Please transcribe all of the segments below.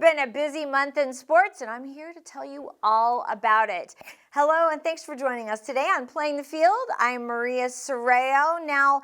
been a busy month in sports, and I'm here to tell you all about it. Hello, and thanks for joining us today on Playing the Field. I'm Maria Serrao. Now,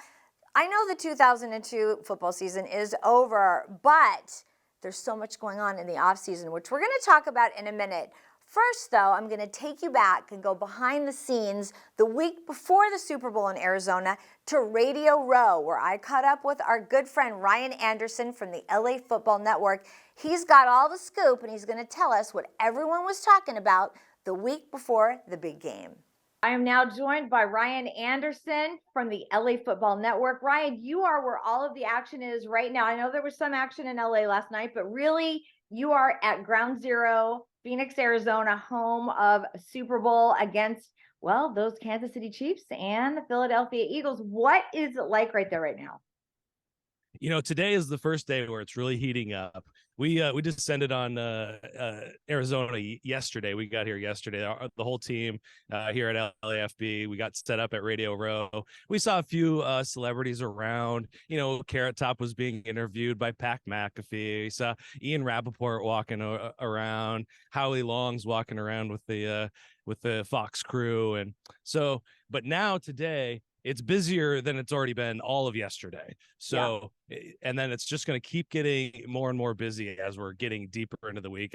I know the 2002 football season is over, but there's so much going on in the offseason, which we're going to talk about in a minute. First, though, I'm going to take you back and go behind the scenes the week before the Super Bowl in Arizona to Radio Row, where I caught up with our good friend Ryan Anderson from the LAFootball Network. He's got all the scoop, and he's going to tell us what everyone was talking about the week before the big game. I am now joined by Ryan Anderson from the LAFootball Network. Ryan, you are where all of the action is right now. I know there was some action in LA last night, but really you are at Ground Zero, Phoenix, Arizona, home of Super Bowl against, well, those Kansas City Chiefs and the Philadelphia Eagles. What is it like right there right now? You know, today is the first day where it's really heating up. We descended on Arizona yesterday. We got here yesterday. The whole team here at LAFB. We got set up at Radio Row. We saw a few celebrities around. You know, Carrot Top was being interviewed by Pat McAfee. We saw Ian Rappaport walking around. Howie Long's walking around with the Fox crew. And so, but now today, it's busier than it's already been all of yesterday. So, and then it's just going to keep getting more and more busy as we're getting deeper into the week.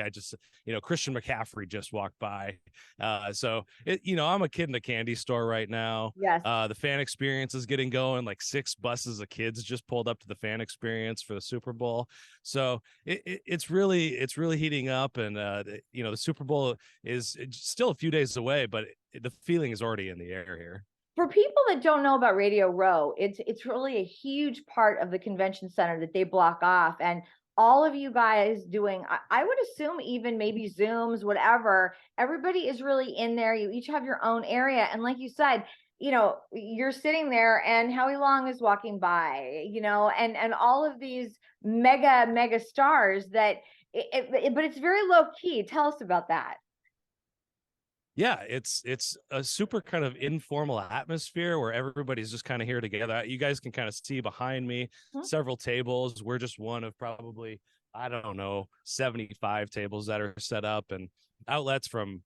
Christian McCaffrey just walked by. I'm a kid in a candy store right now. Yes. The fan experience is getting going. Like 6 buses of kids just pulled up to the fan experience for the Super Bowl. So it's really heating up. And, the Super Bowl is still a few days away, but the feeling is already in the air here. For people that don't know about Radio Row, it's really a huge part of the convention center that they block off. And all of you guys doing, I would assume even maybe Zooms, whatever, everybody is really in there. You each have your own area. And like you said, you're sitting there and Howie Long is walking by, and all of these mega stars that, but it's very low key. Tell us about that. Yeah, it's a super kind of informal atmosphere where everybody's just kind of here together. You guys can kind of see behind me several tables. We're just one of probably, 75 tables that are set up, and outlets from,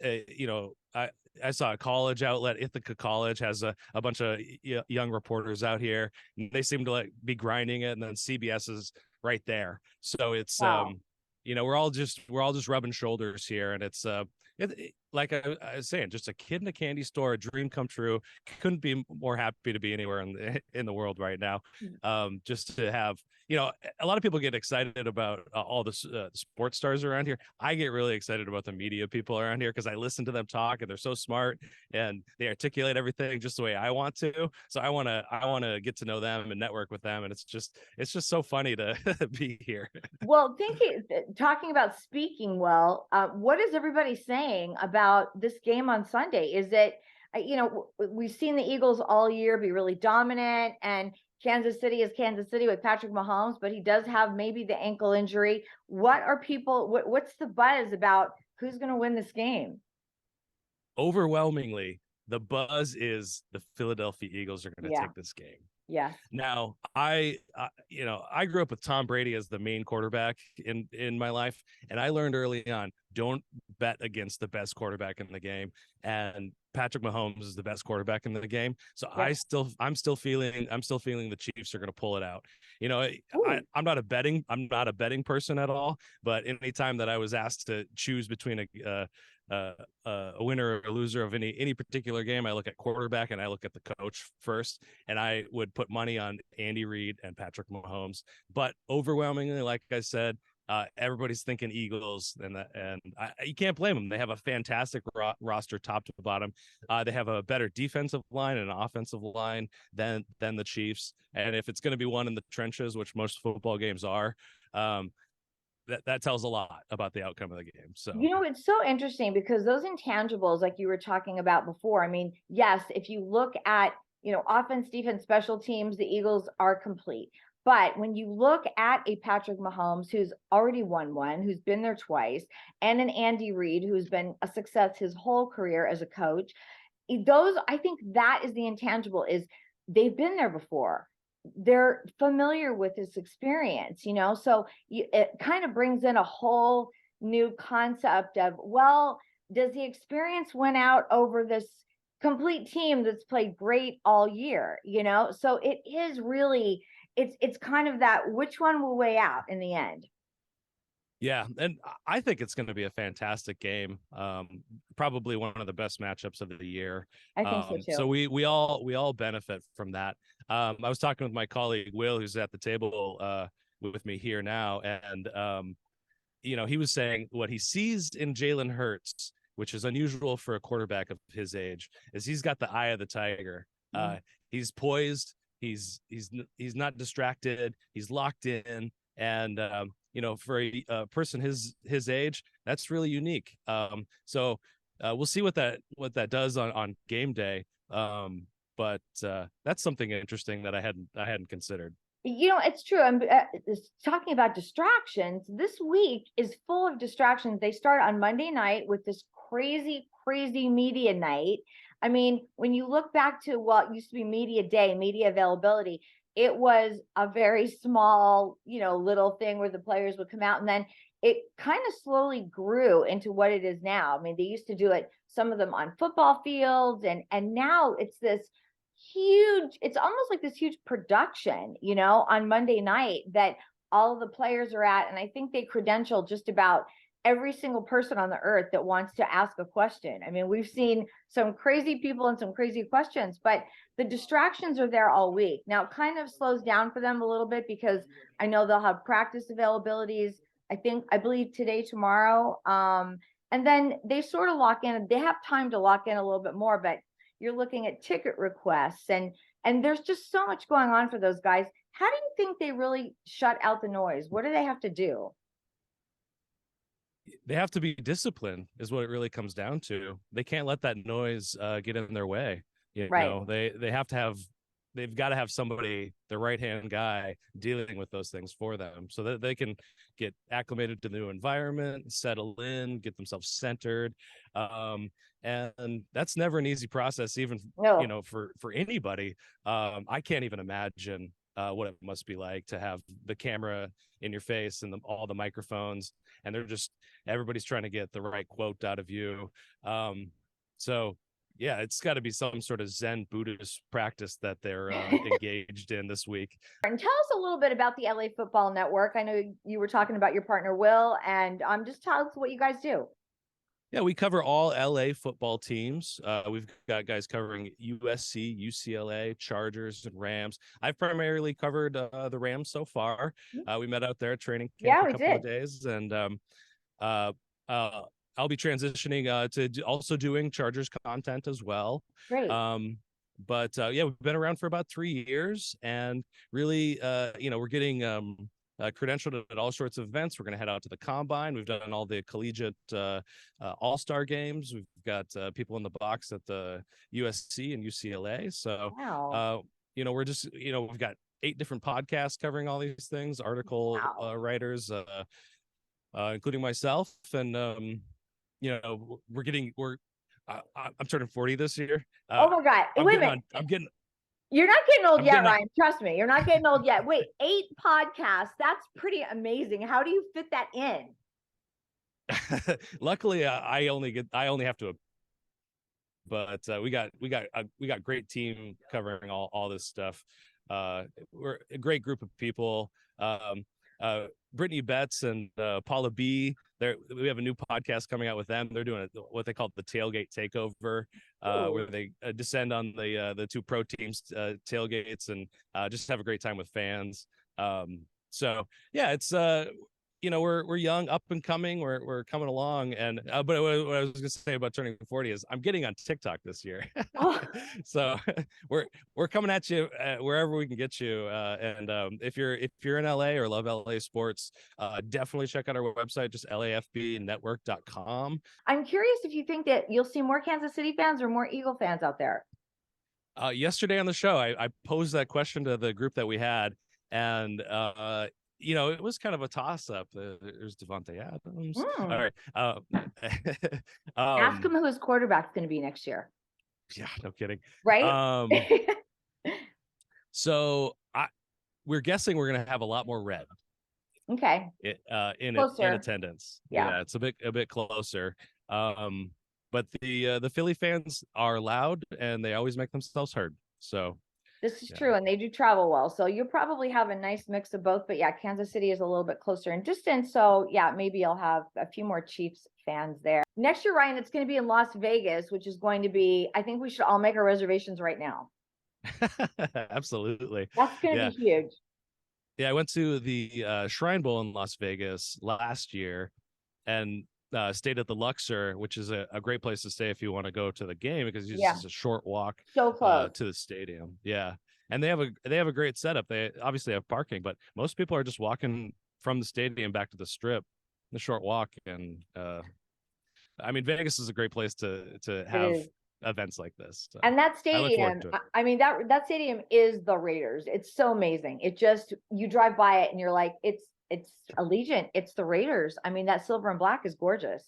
I saw a college outlet. Ithaca College has a bunch of young reporters out here. They seem to be grinding it, and then CBS is right there. So it's, wow. We're all just rubbing shoulders here, and it's like I was saying, just a kid in a candy store, a dream come true. Couldn't be more happy to be anywhere in the world right now. Just to have, a lot of people get excited about all the sports stars around here. I get really excited about the media people around here because I listen to them talk, and they're so smart and they articulate everything just the way I want to. So I want to get to know them and network with them, and it's just so funny to be here. Well, talking about speaking well, what is everybody saying about this game on Sunday? Is it, we've seen the Eagles all year be really dominant, and Kansas City is Kansas City with Patrick Mahomes, but he does have maybe the ankle injury. What's the buzz about who's going to win this game? Overwhelmingly, the buzz is the Philadelphia Eagles are going to take this game. Yeah. Now, I grew up with Tom Brady as the main quarterback in my life, and I learned early on, don't bet against the best quarterback in the game. And Patrick Mahomes is the best quarterback in the game. So yeah. I'm still feeling the Chiefs are going to pull it out. I'm not a betting person at all, but anytime that I was asked to choose between a winner or a loser of any particular game, I look at quarterback and I look at the coach first, and I would put money on Andy Reid and Patrick Mahomes. But overwhelmingly, like I said, everybody's thinking Eagles, and you can't blame them. They have a fantastic roster, top to bottom. They have a better defensive line and an offensive line than the Chiefs. And if it's going to be one in the trenches, which most football games are, that tells a lot about the outcome of the game. So, it's so interesting because those intangibles, like you were talking about before, I mean, yes, if you look at, offense, defense, special teams, the Eagles are complete. But when you look at a Patrick Mahomes, who's already won one, who's been there twice, and an Andy Reid, who's been a success his whole career as a coach, I think that is the intangible, is they've been there before. they're familiar with this experience, so it kind of brings in a whole new concept of, well, does the experience win out over this complete team that's played great all year, so it is really, it's kind of that, which one will weigh out in the end. Yeah, and I think it's going to be a fantastic game. Probably one of the best matchups of the year. I think so too. So we all benefit from that. I was talking with my colleague Will, who's at the table with me here now, and he was saying what he sees in Jalen Hurts, which is unusual for a quarterback of his age, is he's got the eye of the tiger. He's poised. He's not distracted. He's locked in, and for a person his age, that's really unique. So we'll see what that does on game day. But that's something interesting that I hadn't considered. It's true. I'm talking about distractions. This week is full of distractions. They start on Monday night with this crazy media night. I mean, when you look back to what used to be media day, media availability, it was a very small, little thing where the players would come out, and then it kind of slowly grew into what it is now. I mean, they used to do it, some of them on football fields, and now it's this huge, it's almost like this huge production, on Monday night that all of the players are at. And I think they credential just about every single person on the earth that wants to ask a question. I mean, we've seen some crazy people and some crazy questions, but the distractions are there all week. Now it kind of slows down for them a little bit because I know they'll have practice availabilities. I believe today, tomorrow. And then they sort of lock in, they have time to lock in a little bit more, but you're looking at ticket requests and there's just so much going on for those guys. How do you think they really shut out the noise? What do they have to do? They have to be disciplined is what it really comes down to. They can't let that noise get in their way. Right. They've got to have somebody, the right-hand guy, dealing with those things for them so that they can get acclimated to the new environment, settle in, get themselves centered. And that's never an easy process, even, for anybody. I can't even imagine what it must be like to have the camera in your face and all the microphones, and everybody's trying to get the right quote out of you. So yeah, it's got to be some sort of Zen Buddhist practice that they're engaged in this week. And tell us a little bit about the LAFootball Network. I know you were talking about your partner, Will, and just tell us what you guys do. Yeah, we cover all LA football teams. We've got guys covering USC, UCLA, Chargers, and Rams. I've primarily covered the Rams so far. We met out there at training camp a couple of days, and I'll be transitioning to also doing Chargers content as well. Great. But we've been around for about 3 years, and really, we're getting credentialed at all sorts of events. We're going to head out to the Combine. We've done all the collegiate all-star games. We've got people in the box at the USC and UCLA. So, wow. We're just, we've got 8 different podcasts covering all these things, article writers, including myself. And, I'm turning 40 this year. Oh my God. Wait a minute. You're not getting old yet, Ryan. Trust me. You're not getting old yet. Wait, 8 podcasts. That's pretty amazing. How do you fit that in? Luckily, I only have to. But we got great team covering all this stuff. We're a great group of people. Brittany Betts and Paula B. We have a new podcast coming out with them. They're doing what they call the tailgate takeover, where they descend on the 2 pro teams tailgates and just have a great time with fans. So yeah, it's we're young, up and coming. We're coming along, and but what I was gonna say about turning 40 is I'm getting on TikTok this year. So we're coming at you wherever we can get you. And if you're in LA or love LA sports, definitely check out our website, just LAFBnetwork.com. I'm curious if you think that you'll see more Kansas City fans or more Eagle fans out there. Yesterday on the show, I posed that question to the group that we had, and it was kind of a toss-up. There's Devontae Adams. All right. Ask him who his quarterback's going to be next year. Yeah, no kidding. Right? So we're guessing we're going to have a lot more red. Okay. In Closer. attendance. Yeah. It's a bit closer. But the Philly fans are loud and they always make themselves heard. So this is true, and they do travel well. So you'll probably have a nice mix of both. But yeah, Kansas City is a little bit closer in distance. So yeah, maybe you'll have a few more Chiefs fans there. Next year, Ryan, it's going to be in Las Vegas, which is going to be, I think we should all make our reservations right now. Absolutely. That's going to be huge. Yeah, I went to the Shrine Bowl in Las Vegas last year and stayed at the Luxor, which is a great place to stay if you want to go to the game because it's just a short walk so close to the stadium. Yeah. And they have a great setup. They obviously have parking, but most people are just walking from the stadium back to the strip, the short walk. And I mean, Vegas is a great place to have events like this. So and that stadium, I mean, that stadium is the Raiders. It's so amazing. It just, you drive by it and you're like, it's Allegiant. It's the Raiders. I mean, that silver and black is gorgeous.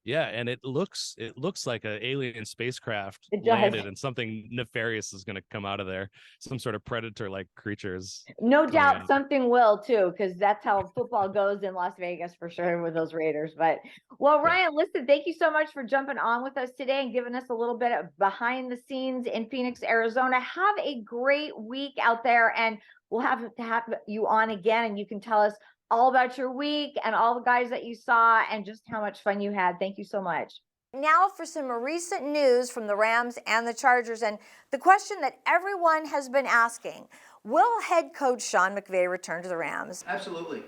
Yeah, and it looks like an alien spacecraft landed and something nefarious is going to come out of there. Some sort of predator-like creatures. No doubt something will too, because that's how football goes in Las Vegas for sure with those Raiders. But well, Ryan, listen, thank you so much for jumping on with us today and giving us a little bit of behind the scenes in Phoenix, Arizona. Have a great week out there, and we'll have to have you on again, and you can tell us all about your week and all the guys that you saw and just how much fun you had. Thank you so much. Now for some recent news from the Rams and the Chargers, and the question that everyone has been asking: will head coach Sean McVay return to the Rams? Absolutely.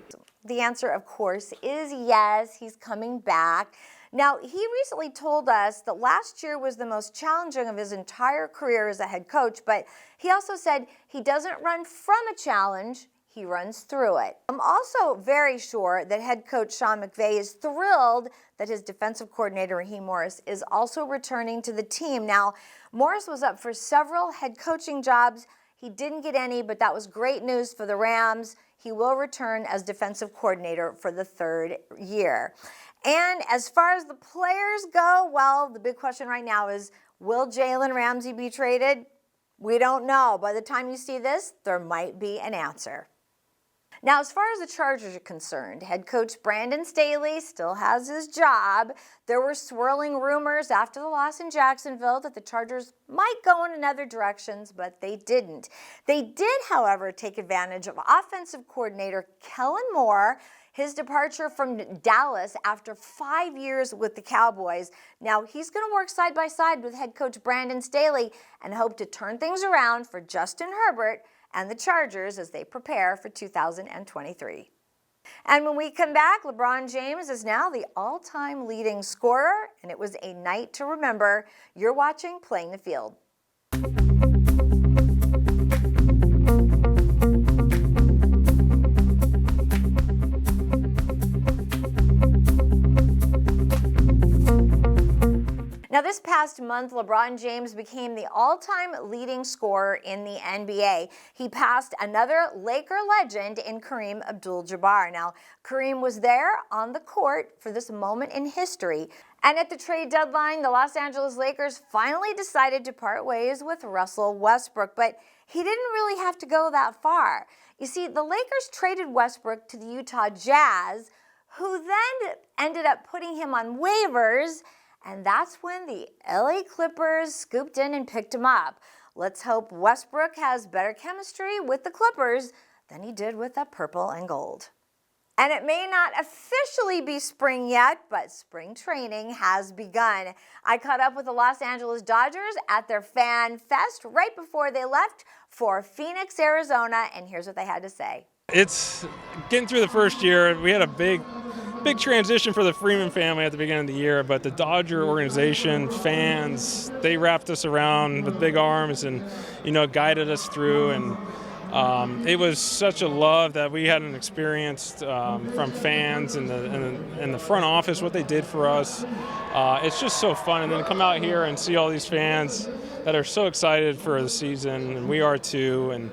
The answer, of course, is yes. He's coming back. Now, he recently told us that last year was the most challenging of his entire career as a head coach, but he also said he doesn't run from a challenge, he runs through it. I'm also very sure that head coach Sean McVay is thrilled that his defensive coordinator, Raheem Morris, is also returning to the team. Now, Morris was up for several head coaching jobs. He didn't get any, but that was great news for the Rams. He will return as defensive coordinator for the third year. And as far as the players go, well, the big question right now is, will Jalen Ramsey be traded? We don't know. By the time you see this, there might be an answer. Now, as far as the Chargers are concerned, head coach Brandon Staley still has his job. There were swirling rumors after the loss in Jacksonville that the Chargers might go in other directions, but they didn't. They did, however, take advantage of offensive coordinator Kellen Moore, his departure from Dallas after 5 years with the Cowboys. Now, he's going to work side by side with head coach Brandon Staley and hope to turn things around for Justin Herbert and the Chargers as they prepare for 2023. And when we come back, LeBron James is now the all-time leading scorer, and it was a night to remember. You're watching Playing the Field. Now, this past month, LeBron James became the all-time leading scorer in the NBA. He passed another Laker legend in Kareem Abdul-Jabbar. Now, Kareem was there on the court for this moment in history. And at the trade deadline, the Los Angeles Lakers finally decided to part ways with Russell Westbrook, but he didn't really have to go that far. You see, the Lakers traded Westbrook to the Utah Jazz, who then ended up putting him on waivers. And that's when the LA Clippers scooped in and picked him up. Let's hope Westbrook has better chemistry with the Clippers than he did with the purple and gold. And it may not officially be spring yet, but spring training has begun. I caught up with the Los Angeles Dodgers at their Fan Fest right before they left for Phoenix, Arizona, and here's what they had to say. It's getting through the first year. We had a big transition for the Freeman family at the beginning of the year, but the Dodger organization, fans, they wrapped us around with big arms and, guided us through. And it was such a love that we hadn't experienced from fans and the front office, what they did for us. It's just so fun. And then come out here and see all these fans that are so excited for the season, and we are too. And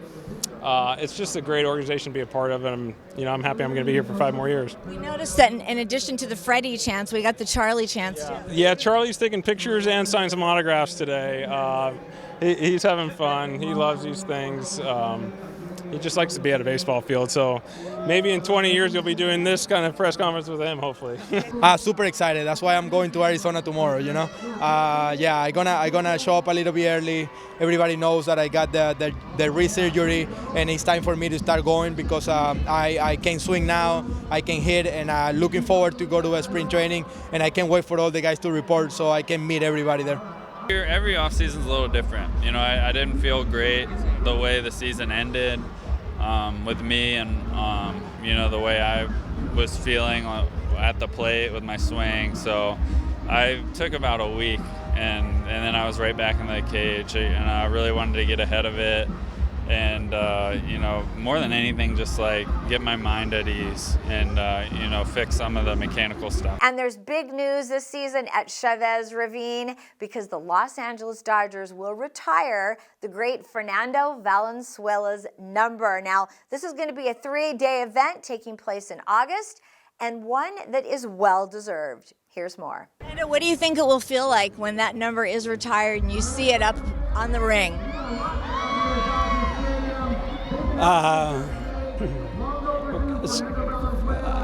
it's just a great organization to be a part of, and I'm happy I'm going to be here for 5 more years. We noticed that in addition to the Freddie chants, we got the Charlie chants too. Yeah, Charlie's taking pictures and signed some autographs today. He's having fun. He loves these things. he just likes to be at a baseball field. So maybe in 20 years you'll be doing this kind of press conference with him, hopefully. Super excited. That's why I'm going to Arizona tomorrow. Yeah, I gonna show up a little bit early. Everybody knows that I got the wrist surgery, and it's time for me to start going because I can swing now, I can hit, and looking forward to go to a spring training, and I can't wait for all the guys to report so I can meet everybody there. Every offseason's a little different. I didn't feel great the way the season ended with me and, the way I was feeling at the plate with my swing. So I took about a week, and then I was right back in the cage, and I really wanted to get ahead of it. And, more than anything, just like get my mind at ease and, fix some of the mechanical stuff. And there's big news this season at Chavez Ravine because the Los Angeles Dodgers will retire the great Fernando Valenzuela's number. Now, this is going to be a 3-day event taking place in August and one that is well-deserved. Here's more. Fernando, what do you think it will feel like when that number is retired and you see it up on the ring?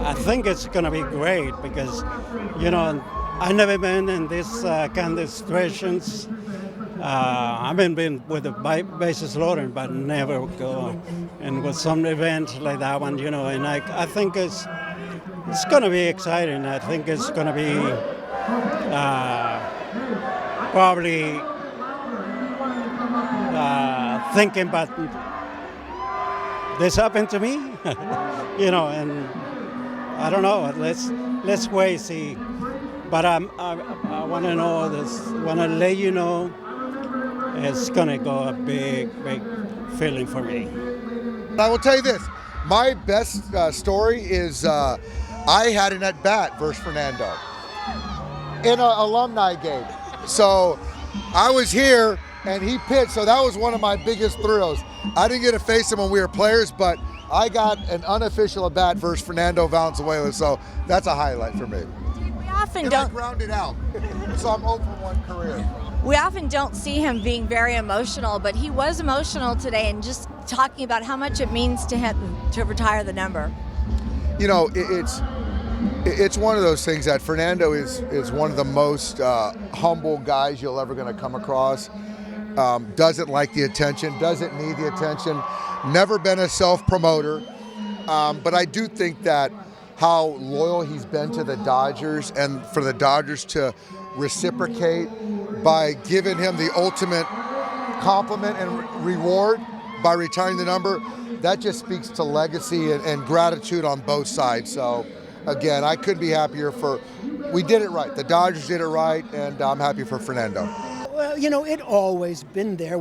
I think it's going to be great because, I've never been in this kind of situations. I've been with the bases loaded, but never go and with some events like that one, and I think it's going to be exciting. I think it's going to be probably thinking about this happened to me, and I don't know. Let's wait and see. But I want to know this. Want to let you know, it's gonna go a big feeling for me. I will tell you this. My best story is I had an at bat versus Fernando in an alumni game. So I was here and he pitched. So that was one of my biggest thrills. I didn't get to face him when we were players, but I got an unofficial at bat versus Fernando Valenzuela, so that's a highlight for me. We often And don't. I grounded out, so I'm 0 for 1 career. We often don't see him being very emotional, but he was emotional today, and just talking about how much it means to him to retire the number. It's one of those things that Fernando is one of the most humble guys you'll ever going to come across. Doesn't like the attention, doesn't need the attention, never been a self-promoter. But I do think that how loyal he's been to the Dodgers, and for the Dodgers to reciprocate by giving him the ultimate compliment and reward by retiring the number, that just speaks to legacy and gratitude on both sides. So again, I couldn't be happier we did it right. The Dodgers did it right, and I'm happy for Fernando. Well, it always been there.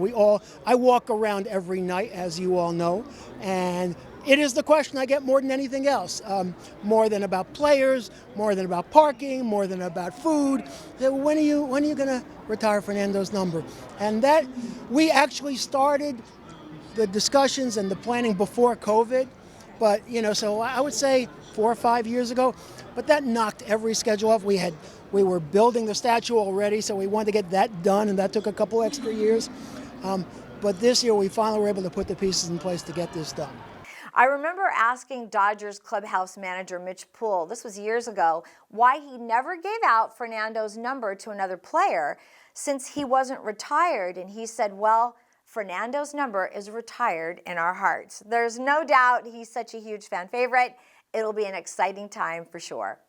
I walk around every night, as you all know, and it is the question I get more than anything else. More than about players, more than about parking, more than about food. When are you going to retire Fernando's number? And that we actually started the discussions and the planning before COVID, but so I would say 4 or 5 years ago. But that knocked every schedule off. We were building the statue already, so we wanted to get that done, and that took a couple extra years. But this year, we finally were able to put the pieces in place to get this done. I remember asking Dodgers clubhouse manager Mitch Poole, this was years ago, why he never gave out Fernando's number to another player since he wasn't retired. And he said, well, Fernando's number is retired in our hearts. There's no doubt he's such a huge fan favorite. It'll be an exciting time for sure.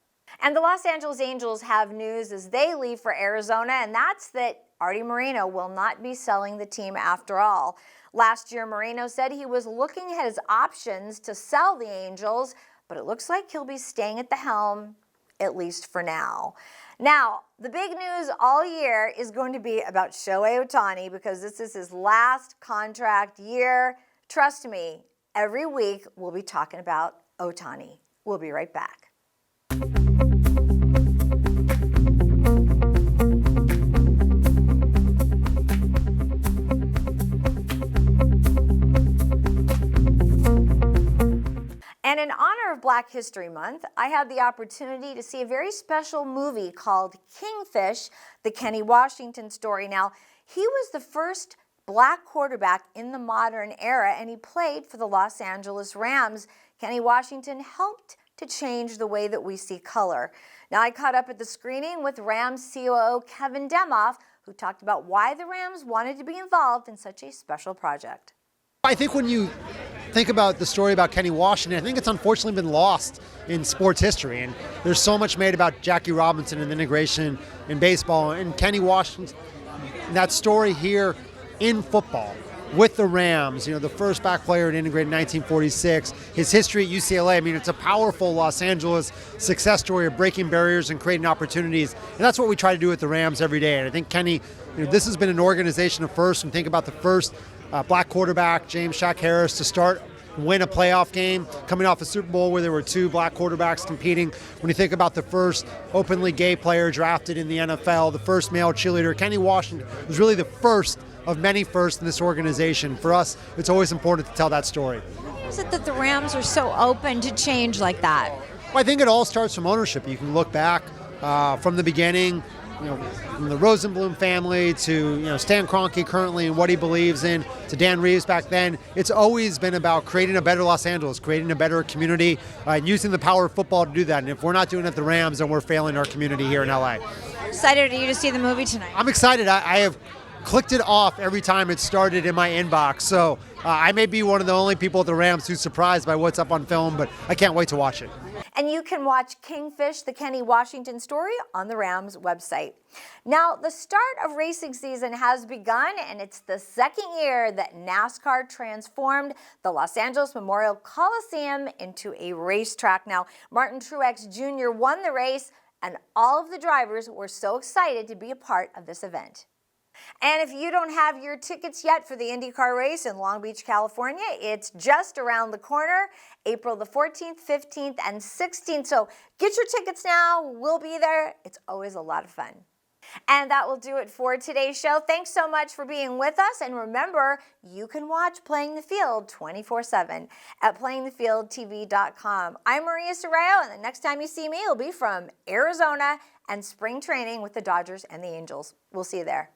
And the Los Angeles Angels have news as they leave for Arizona, and that's that Artie Moreno will not be selling the team after all. Last year, Moreno said he was looking at his options to sell the Angels, but it looks like he'll be staying at the helm, at least for now. Now, the big news all year is going to be about Shohei Ohtani because this is his last contract year. Trust me, every week we'll be talking about Ohtani. We'll be right back. And in honor of Black History Month, I had the opportunity to see a very special movie called Kingfish, the Kenny Washington story. Now, he was the first black quarterback in the modern era, and he played for the Los Angeles Rams. Kenny Washington helped to change the way that we see color. Now, I caught up at the screening with Rams COO Kevin Demoff, who talked about why the Rams wanted to be involved in such a special project. I think when you think about the story about Kenny Washington, I think it's unfortunately been lost in sports history. And there's so much made about Jackie Robinson and the integration in baseball. And Kenny Washington, that story here in football with the Rams, the first black player to integrate in 1946, his history at UCLA. I mean, it's a powerful Los Angeles success story of breaking barriers and creating opportunities. And that's what we try to do with the Rams every day. And I think Kenny, this has been an organization of first. And think about the first black quarterback, James Shaq Harris, to start win a playoff game, coming off a Super Bowl where there were two black quarterbacks competing. When you think about the first openly gay player drafted in the NFL, the first male cheerleader, Kenny Washington was really the first of many firsts in this organization. For us, it's always important to tell that story. Why is it that the Rams are so open to change like that? Well, I think it all starts from ownership. You can look back from the beginning, from the Rosenblum family to Stan Kroenke currently and what he believes in, to Dan Reeves back then. It's always been about creating a better Los Angeles, creating a better community, and using the power of football to do that. And if we're not doing it at the Rams, then we're failing our community here in LA. How excited are you to see the movie tonight? I'm excited. I have clicked it off every time it started in my inbox. So I may be one of the only people at the Rams who's surprised by what's up on film, but I can't wait to watch it. And you can watch Kingfish, the Kenny Washington story, on the Rams website. Now, the start of racing season has begun, and it's the second year that NASCAR transformed the Los Angeles Memorial Coliseum into a racetrack. Now, Martin Truex Jr. won the race, and all of the drivers were so excited to be a part of this event. And if you don't have your tickets yet for the IndyCar race in Long Beach, California, it's just around the corner, April the 14th, 15th, and 16th. So get your tickets now. We'll be there. It's always a lot of fun. And that will do it for today's show. Thanks so much for being with us. And remember, you can watch Playing the Field 24/7 at playingthefieldtv.com. I'm Maria Serrao, and the next time you see me, it'll be from Arizona and spring training with the Dodgers and the Angels. We'll see you there.